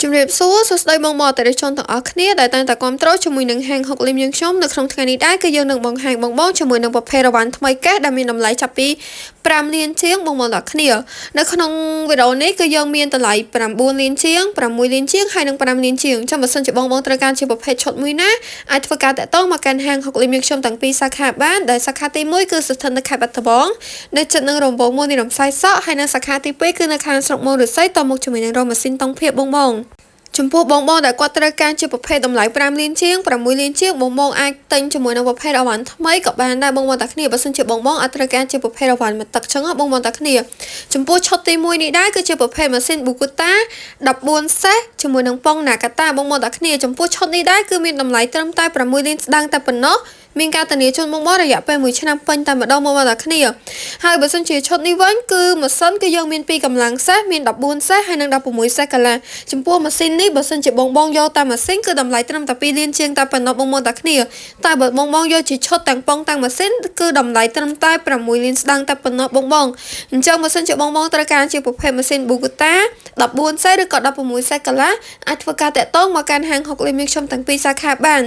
ជំរាបសួរសួស្តីបងប្អូនអតិថិជនទាំងអស់គ្នាដែលតែងតែគាំទ្រជាមួយនឹងហាងហុកលីមយើងខ្ញុំនៅក្នុងថ្ងៃនេះដែរគឺយើងនឹងបង្ហាញបងប្អូនជាមួយនឹងប្រភេទរ៉ាវ៉ាន់ថ្មីកេះដែលមានតម្លៃចាប់ពី5លានជាងបងប្អូនទាំងគ្នានៅក្នុងវីដេអូនេះគឺយើងមានតម្លៃ9លានជាង6លានជាងហើយនិង5លានជាងចាំបើសិនជាបងប្អូនត្រូវការជាប្រភេទឈុតមួយណាអាចធ្វើការតាក់ទងមកកាន់ហាងហុកលីមយើងខ្ញុំទាំងពីរសាខាបានដែលសាខាទី1គឺស្ថិតនៅខេត្តបាត់ដំបងនៅជិតនឹងរង្វង់មួយនៃរំសាយសក់ហើយនៅសាខាទី2គឺនៅខាងស្រុកមោរិស័យតមកជាមួយនឹងរោម៉ាស៊ីនតង់ភាពបងប្អូនចំពោះបងប្អូនដែលគាត់ត្រូវការជាប្រភេទតម្លៃ5លានជាង6លានជាងបងប្អូនអាចទិញជាមួយនឹងប្រភេទអវ៉ាន់ថ្មីក៏បានដែរបងប្អូនតាគ្នាបើសិនជាបងប្អូនអត់ត្រូវការជាប្រភេទអវ៉ាន់មួយទឹកចឹងបងប្អូនតាគ្នាចំពោះឈុតទី1នេះដែរគឺជាប្រភេទម៉ាស៊ីន Bukota 14សេសជាមួយនឹងប៉ុង Nakata បងប្អូនតាគ្នាចំពោះឈុតនេះដែរគឺមានតម្លៃត្រឹមតែ6លានស្ដើងតែប៉ុណ្ណោះមានការធានាជូនបងប្អូនរយៈពេល1ឆ្នាំពេញតែម្ដងបងប្អូនតាគ្នាហើយបើសិនជាឈុតនេះវិញគឺម៉ាស៊ីនគឺយើងមាន2កម្លាំងសេសមាន14សេសហើយនិង16សេសកាឡាចំពោះម៉ាស៊ីននេះបើសិនជាបងយកតាមម៉ាស៊ីនគឺតម្លៃត្រឹមតែ2លានជាងតែប៉ុណ្ណោះបងប្អូនតាគ្នាតែបើបងយកជាឈុតទាំងប៉ុងទាំងម៉ាស៊ីនគឺតម្លៃត្រឹមតែ6លានស្ដើងតែប៉ុណ្ណោះបងអញ្ចឹងបើសិនជាបងត្រូវការជាប្រភេទម៉ាស៊ីន Bukota 14សេសឬក៏16សេសកាឡាអាចធ្វើការតាក់ទងមកកាន់ហាងហុកលីមខ្ញុំទាំងពីរសាខាបាន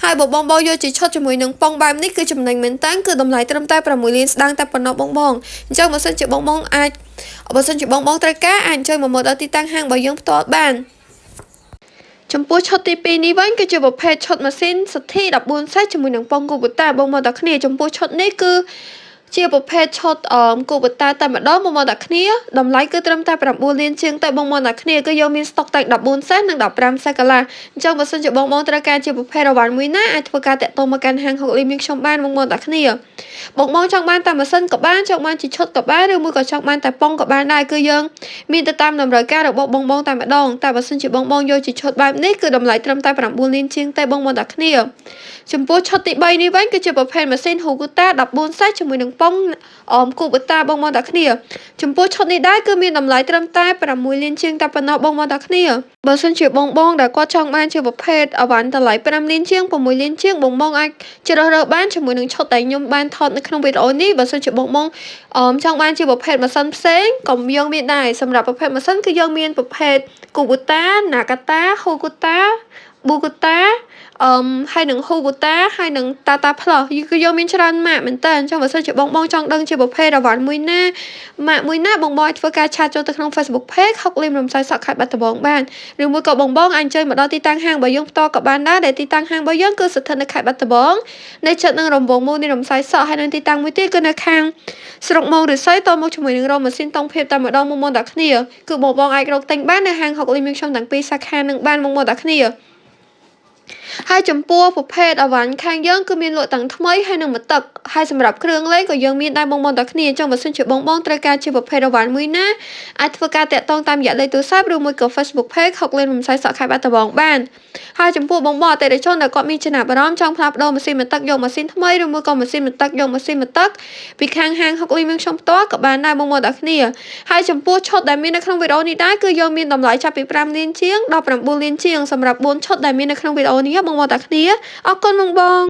ហើយបើបងយកជាឈុតជាមួយនឹងប៉ុងបែបនេះគឺចំណេញមែនតើគឺតម្លៃត្រឹមតែ6លានស្ដើងតែប៉ុណ្ណោះបងអញ្ចឹងបើសិនជាបងត្រូវការអាចជួយមកមើលដល់ទីតាំងហាងរបស់យើងផ្ទាល់បានចំពោះឈុតទី2នេះវិញគឺជាប្រភេទឈុតម៉ាស៊ីនសទ្ធី14សេសជាមួយនឹងប៉ុង Kubota បងមកដល់គ្នាចំពោះឈុតនេះគឺជាប្រភេទឈុតKubota តែម្ដងបងមកដល់គ្នាតម្លៃគឺត្រឹមតែ9លានជាងតែបងមកដល់គ្នាគឺយកមានស្តុកតែ14សេសនិង15សេសកាឡាអញ្ចឹងបើសិនជាបងត្រូវការជាប្រភេទរ៉ាវ៉ាន់មួយណាអាចធ្វើការតាក់ទងមកកាន់ហាងហុកលីមខ្ញុំបានបងមកដល់គ្នាបងចង់បានតែម៉ាស៊ីនក៏បានចង់បានជាឈុតក៏បានឬមួយក៏ចង់បានតែប៉ុងក៏បានដែរគឺយើងមានទៅតាមតម្រូវការរបស់បងតែម្ដងតែបើសិនជាបងយកជាឈុតបែបនេះគឺតម្លៃត្រឹមតែ9លានជាងតែបងមកដល់គ្នាចំពោះឈុតទី3នេះវិញគឺជាប្រភេទម៉ាស៊ីន Kubota 14សេសជាមួយនឹងប៉ុងKubota បងមកដល់គ្នាចំពោះឈុតនេះដែរគឺមានតម្លៃត្រឹមតែ6លានជាងតែប៉ុណ្ណោះបងមកដល់គ្នាបើសិនជាបងដែលគាត់ចង់បានជាប្រភេទអវ៉ាន់តម្លៃ5លានជាង6លានជាងបងអាចជ្រើសរើសបានជាមួយនឹងឈុតដែលខ្ញុំបានថតនៅក្នុងវីដេអូនេះបើសិនជាបងចង់បានជាប្រភេទម៉ាស៊ីនផ្សេងក៏យើងមានដែរសម្រាប់ប្រភេទម៉ាស៊ីនគឺយើងមានប្រភេទ Kubota Nakata Hokuta Bukotaហើយនឹង Kubota ហើយនឹង Tata Plus គឺយើងមានច្រើនម៉ាកមែនតើអញ្ចឹងបើសិនជាបងចង់ដឹងជាប្រភេទរ៉ាវ៉ាន់មួយណាម៉ាកមួយណាបងអាចធ្វើការឆាតចូលទៅក្នុង Facebook Page ហុកលីមរំសាយសក់ខេត្តបាត់ដំបងបានឬមួយក៏បងអាចអញ្ជើញមកដល់ទីតាំងហាងរបស់យើងផ្ទាល់ក៏បានដែរដែលទីតាំងហាងរបស់យើងគឺស្ថិតនៅខេត្តបាត់ដំបងនៅជិតនឹងរង្វង់មូលនៃរំសាយសក់ហើយនៅទីតាំងមួយទៀតគឺនៅខាងស្រុកមោរិស័យតមកជាមួយនឹងរោម៉ាស៊ីនតង់ភាពតែម្ដងមកដល់គ្នាគឺបងអាចរកទិញបាននៅហាងហុកលីមខ្ញុំទាំងពីរសាខានឹងបានមកដល់គ្នាហើយចំពោះប្រភេទអវ៉ាន់ខាងយើងគឺមានលក់ទាំងថ្មីហើយនិងមួយទឹកហើយសម្រាប់គ្រឿងលេងក៏យើងមានដែរបងដល់គ្នាចង់បើសិនជាបងត្រូវការជាប្រភេទអវ៉ាន់មួយណាអាចធ្វើការតាក់ទងតាមរយៈលេខទូរស័ព្ទឬមួយក៏ Facebook Page ហុកលីមរំសាយសក់ខេត្តបាត់ដំបងបានហើយចំពោះបងអតិថិជនដែលគាត់មានចំណាប់អារម្មណ៍ចង់ផ្លាស់ប្ដូរម៉ាស៊ីនមួយទឹកយកម៉ាស៊ីនថ្មីឬមួយក៏ម៉ាស៊ីនមួយទឹកយកម៉ាស៊ីនមួយទឹកពីខាងហាងហុកលីមខ្ញុំផ្ទាល់ក៏បានដែរបងដល់គ្នាហើយចំពោះឈុតដែលមាននៅក្នុងវីដេអូនេះដែរគឺយើងមានតម្លៃចាប់ពី5លានជាងដល់9លានជាងសម្រាប់4ឈុតដែលមាននៅក្នុងវីដេអូនេះបងតាគ្នាអរគុណបង